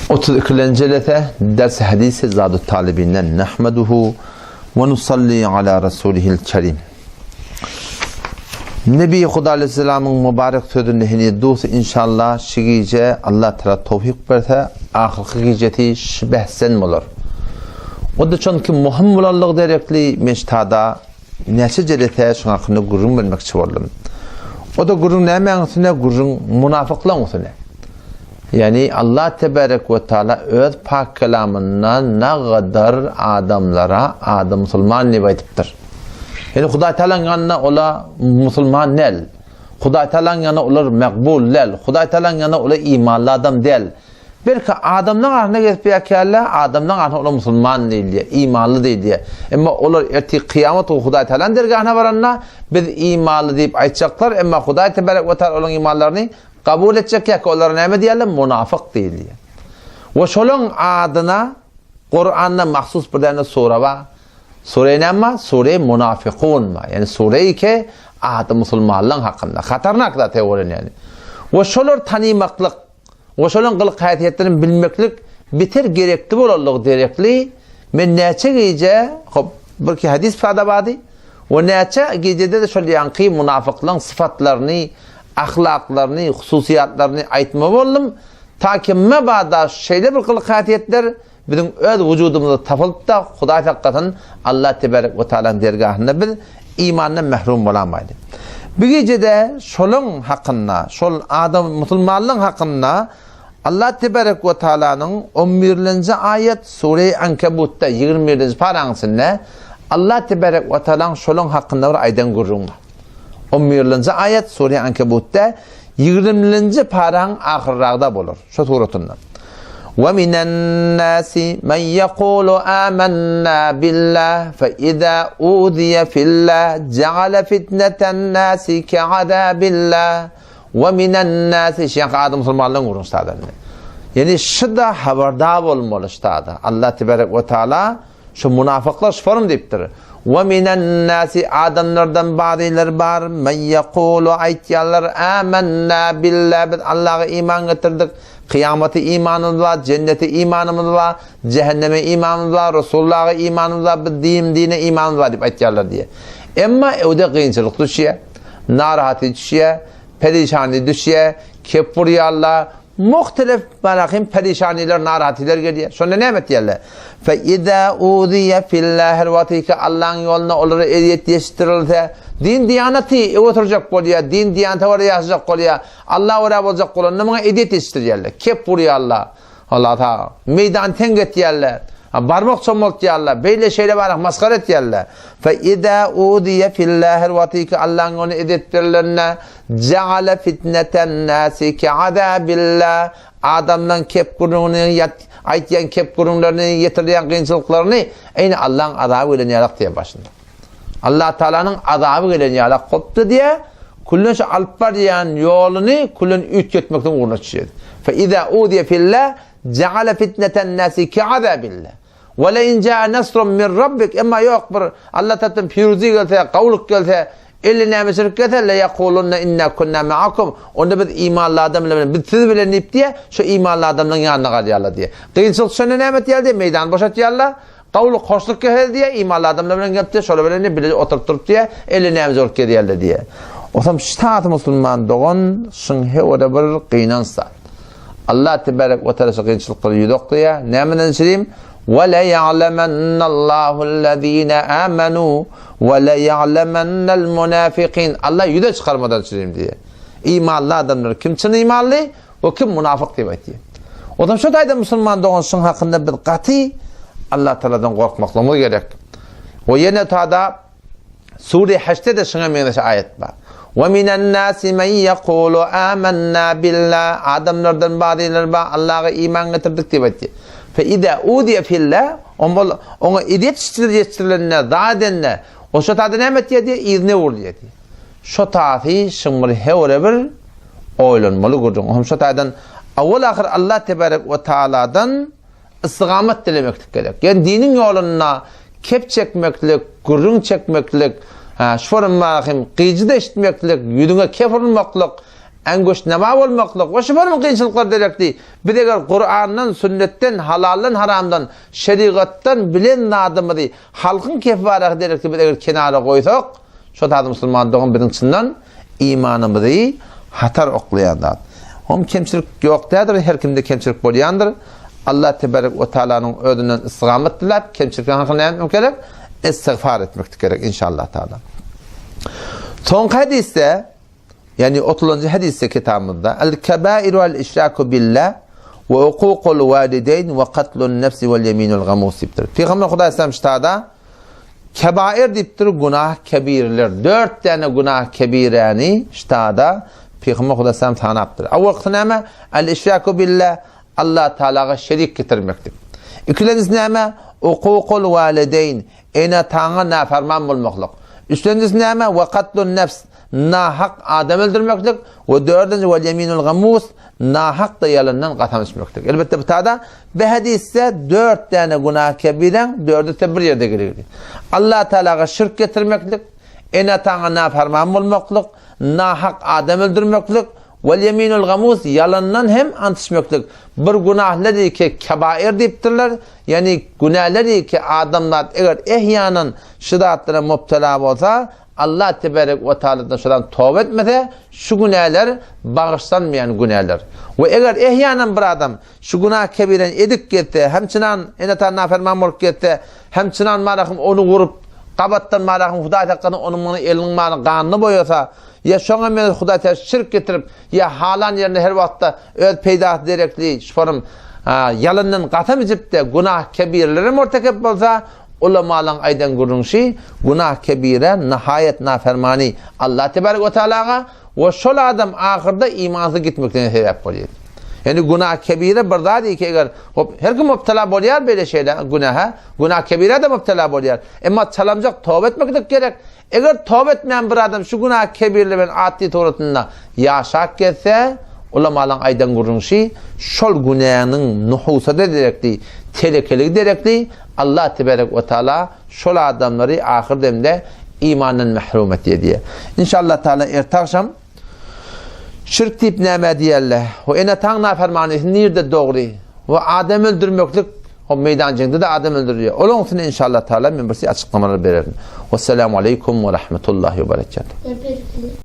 32. ders hadisi Zadu Talibinden nahmeduhu ve nusalli ala rasulihil kerim. Nebi Huda Aleyhisselam'ın mübarek sözünde hini dostu inşallah şigice Allah Teala tevfik verse ahirki geceti şibehsen olur. O da çünkü muhim bulallık derekli meştada neticelete şuna hakkında gurrun vermekçi oldum. O da gurrun ne meğusine gurrun münafıklan usune. Yani Allah Tebarek ve Teala öz pak kelamından ne kadar adamlara adam Müslüman ne baytıptır. Yani Huda Teala'nın yanına ola Müslüman nel. Huda Teala'nın yanına olar makbul lel. Huda Teala'nın yanına ola imanlı adam del. Belki adamdan arasına geçip yakala adamdan arasına ola Müslüman değil diye, imanlı değil diye. Ama olar erti kıyamet o Huda Teala'nın dergahına varanla biz imanlı deyip aytacaklar. Ama Huda Tebarek ve Teala olan imanlarını kabul edecek ya ki onlara ne diyelim? Münafık değil diye. Ve şolun adına Kur'an'da mahsus bir tane sure var. Sure ne ama? Sure münafıkun ma. Yani sure ki adı Müslümanlığın hakkında. Hatarnak da teorin yani. Ve şolur tanımaklık, ve şolun kılık hayatiyetlerini bilmeklik bitir gerekli olallık gerekli. Men neçe gece, bir hadis fada vardı. Ve neçe gecede de şöyle yankı münafıklığın sıfatlarını, ahlaklarını, hususiyatlarını aytma oldum. Ta ki mebada şeyler bir kılık hayatiyetler bizim öz vücudumuzda tapılıp da Huda hakikaten Allah Tebarek ve Teala'nın dergahında bir imandan mehrum olamaydı. Bir gecede şolun hakkında, şol adam Müslümanlığın hakkında Allah Tebarek ve Teala'nın 11. ayet Sure-i Ankebut'ta 21. paransında Allah Tebarek ve Teala'nın şolun hakkında bir aydan gurrunma. 11. ayet Sure-i Ankebut'ta 20. paran ahirrağda bulur. Şu suretundan. وَمِنَ النَّاسِ مَنْ يَقُولُ آمَنَّا بِاللّٰهِ فَإِذَا أُوذِيَ فِي اللّٰهِ جَعَلَ فِتْنَةَ النَّاسِ كَعَذَابِ اللّٰهِ وَمِنَ النَّاسِ Şeyh Adım Müslümanlığın vurun ustadan. Yani şu da haberdar olmalı ustada. Allah Tebarek ve Teala şu münafıklar şu form deyiptir. وَمِنَ النَّاسِ adamlardan bazılar var مَنْ يَقُولُ aytyanlar آمَنَّا بِاللّٰhi biz Allah'a iman getirdik. Kıyamete imanımız var, cennete imanımız var, cehenneme imanımız var, Resulullah'a imanımız var, dine imanımız var deyip aytyanlar diye. Ama evde kıyınçılık düşüyor, narahatı düşüyor, perişani düşüyor, kep vuruyorlar, muhtelif bırakayım perişaniler, narahatiler geliyor. Sonra ne emet yerler? فَاِذَا اُذِيَ فِي اللّٰهِ الْوَاتِكَ Allah'ın yoluna olur eziyet yetiştirilse, din diyaneti oturacak oluyor, din diyaneti oraya yaşayacak oluyor, Allah oraya olacak oluyor, ne bana eziyet yetiştiriyorlar, kep vuruyor Allah, Allah ta, meydan tenget yerler, barmak çomak yerler, böyle şeyler var, maskar et yerler. فَاِذَا اُذِيَ فِي اللّٰهِ الْوَاتِكَ Allah'ın yoluna eziyet verilenine, جَعَلَ فِتْنَةَ النَّاسِ كَعَذَابِ اللّٰهِ adamdan kep kurunu, aytyan kep kurunlarını, yetirilen kıyınçılıklarını, aynı Allah'ın azabı ile yarak diye başında. Allah Teala'nın azabı ile yarak koptu diye, kullun şu alpar diyen yolunu, kullun üç etmekten uğruna çiğdi. فَاِذَا اُذِيَ فِي اللّٰهِ جَعَلَ فِتْنَةَ النَّاسِ كَعَذَابِ اللّٰهِ وَلَاِنْ جَاءَ نَصْرٌ مِنْ رَبِّكَ Ama yok bir Allah Teala'nın piruzi gelse, kavluk gelse, eline meşrik gelse, لَيَقُولُنَّ اِنَّا كُنَّا مَعَكُمْ Onda biz imanlı adamla, biz siz bilenip diye, şu imanlı adamların yanına kalıyorlar diye. Kıyınçılık şöyle nimet geldi, meydan boşaltıyorlar, kavluk hoşluk geldi diye, imanlı adamla bilen gelip diye, şöyle bilen bile oturtup diye, eline emzork geliyorlar diye. O zaman ştaat Müslüman doğun, şınhe orada bir kıyınansa. Allah Tebarek ve Teala kıyınçılıkları yuduk diye, ne eminen şireyim? وَلَيَعْلَمَنَّ اللّٰهُ الَّذ۪ينَ آمَنُوا وَلَيَعْلَمَنَّ الْمُنَافِقِينَ Allah yüde çıkarmadan çüreyim diye. İmanlı adamlar kim için imanlı? O kim münafık diye. O zaman şu dayda Müslüman doğunsun hakkında bir katı Allah Teala'dan korkmaklamız gerek. O yine tada Sure-i Haç'te de şuna meyleşe ayet var. وَمِنَ النَّاسِ مَنْ يَقُولُ آمَنَّا بِاللّٰhi adamlardan bazıları var Allah'a iman getirdik diye. فَاِذَا اُذِيَ فِي اللّٰhi ona idiyet yetiştirilenine, dağedenine, o şu tadı ne diye, izne vur diye. Şu tadı şımır hevre bir oylanmalı gurcun. Şu tadıdan evvel ahir Allah Tebarek ve Teala'dan istigamet dilemeklik gerek. Yani dinin yoluna kep çekmeklik, gurrun çekmeklik, şuvarın marahim, kıyıcı da işitmeklik, yüdüne kef olmaklık, en güç nema olmaklık. O şüpher mi kıyınçılıklar direkti? Bir de Kur'an'dan, sünnetten, halaldan, haramdan, şeriattan bilen adamı di. Halkın kefarak direkti bir de kenara koysak, şu tadı Müslümanlığın birincisinden imanımızı hatar oklayanlar. Hom kemçilik yok değildir, her kimde kemçilik bolyandır. Allah tebarek ve Teala'nın ödünden istigamet dilep, kemçilikten hakkında yapmak gerek, istiğfar etmek gerek inşallah Teala. Son hadiste, yani 30. hadiste kitabımızda, el-kebairu el-işraku billah ve hukukul valideyn ve katlun nefsi vel yeminul gamusibdir. Peygamber Huda İslam ştada, kebair diptir günah kebirler. 4 tane günah kebirani ştada Peygamber Huda İslam tanaptır. Avvakti neme? El-işraku billah, Allah Teala'ya şerik getirmektir. İkincisi neme? Hukukul valideyn, ene tağa naferman bulmaklık. Üçüncüsü neme? Ve katlun nefs, nahak adam öldürmeklik. Ve dördüncü ve yeminul gamus, nahak da yalandan qatam içmeklik. Elbette bu tada bir hadiste 4 tane günah kebiren 4'ü de bir yerde geliyor. Allah Teala'ya şirk getirmeklik, ene tağa naferman bulmaklık, nahak adam öldürmeklik. Vel yeminul gamus, yalandan hem antışmeklik. Bir günahları ki kebair deyiptirler. Yani günahları ki adamlar eğer ehyanan şiddetlerine müptela olsa, Allah tebarek ve Teala'dan şuradan tövbe etmese, şu günahlar bağışlanmayan günahlar. Ve eğer ehyanan bir adam şu günah kebiren edik gitti, hemçinan enetan naferman olup gitti, hemçinan marahım onu vurup, qabattan marahım Huday hakkını onun elinin marahım kanını boyasa, ya şoňa men Hudaýa şirk getirip ya halan yerine her wagtda öz peýda direkli şorum yalandan qatam ejipde günah kebirleri mortekep bolsa ulamalar aýdan gurunşy günah kebire nihayet nafermani Allah tebarek ve Teala'ga we şol adam ahirde imansız gitmekden sebep bolýar. Yani günah kebire bir zat ki eğer her kim müptela bolýar böyle şeyler günah kebire de müptela bolýar. Emma çalamjak tövbe etmek gerek. Eğer tövbe etmeyen bir adam şu günah kebirle atti toratında yaşak gelse ulamalar aýdan gurunşy şol günahının nuhusa direkti telekelik direkti Allah tebarek ve Teala şol adamları ahir demde imandan mahrum etdi diye. İnşallah Teala ertaşam şirk tip näme diýerler? O ene taň nafermanyny nerede dogry? Ve adam öldürmeklik o meydancında da adam öldürüyor. Onun için inşallah Teala men birisi açıklamalar bererim. Vesselamu aleykum ve rahmetullahi ve berekatuhu.